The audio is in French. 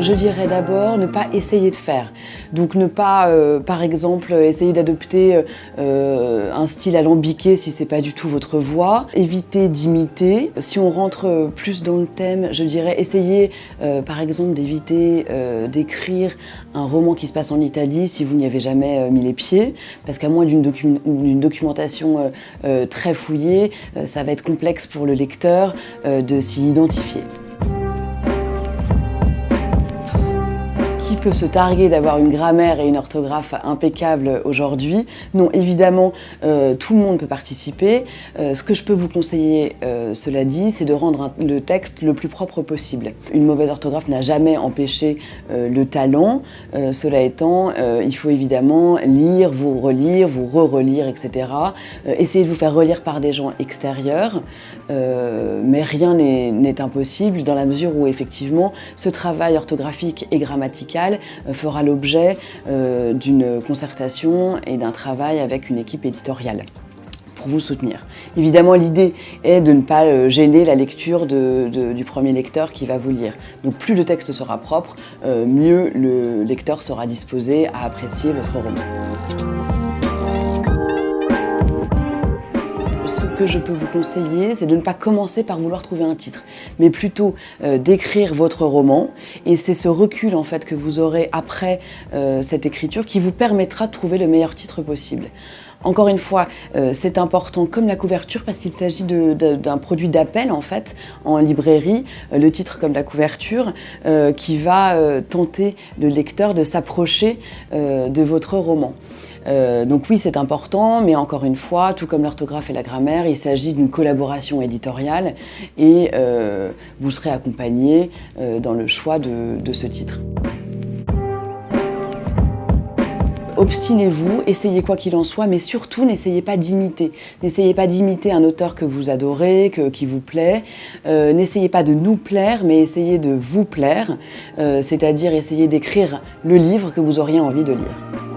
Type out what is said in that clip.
Je dirais d'abord ne pas essayer de faire. Donc ne pas, par exemple, essayer d'adopter un style alambiqué si c'est pas du tout votre voix. Éviter d'imiter. Si on rentre plus dans le thème, je dirais essayer, par exemple, d'éviter d'écrire un roman qui se passe en Italie si vous n'y avez jamais mis les pieds. Parce qu'à moins d'une documentation très fouillée, ça va être complexe pour le lecteur de s'y identifier. Qui peut se targuer d'avoir une grammaire et une orthographe impeccables aujourd'hui? Non, évidemment, tout le monde peut participer. Ce que je peux vous conseiller, cela dit, c'est de rendre le texte le plus propre possible. Une mauvaise orthographe n'a jamais empêché le talent. Cela étant, il faut évidemment lire, vous relire, vous re-relire, etc. Essayez de vous faire relire par des gens extérieurs, mais rien n'est impossible dans la mesure où, effectivement, ce travail orthographique et grammatical fera l'objet d'une concertation et d'un travail avec une équipe éditoriale pour vous soutenir. Évidemment, l'idée est de ne pas gêner la lecture du premier lecteur qui va vous lire. Donc plus le texte sera propre, mieux le lecteur sera disposé à apprécier votre roman. Ce que je peux vous conseiller, c'est de ne pas commencer par vouloir trouver un titre, mais plutôt d'écrire votre roman. Et c'est ce recul en fait que vous aurez après cette écriture qui vous permettra de trouver le meilleur titre possible. Encore une fois, c'est important comme la couverture parce qu'il s'agit d'un produit d'appel en fait en librairie, le titre comme la couverture, qui va tenter le lecteur de s'approcher de votre roman. Donc oui, c'est important, mais encore une fois, tout comme l'orthographe et la grammaire, il s'agit d'une collaboration éditoriale et vous serez accompagné dans le choix de ce titre. Obstinez-vous, essayez quoi qu'il en soit, mais surtout n'essayez pas d'imiter. N'essayez pas d'imiter un auteur que vous adorez, qui vous plaît. N'essayez pas de nous plaire, mais essayez de vous plaire, c'est-à-dire essayez d'écrire le livre que vous auriez envie de lire.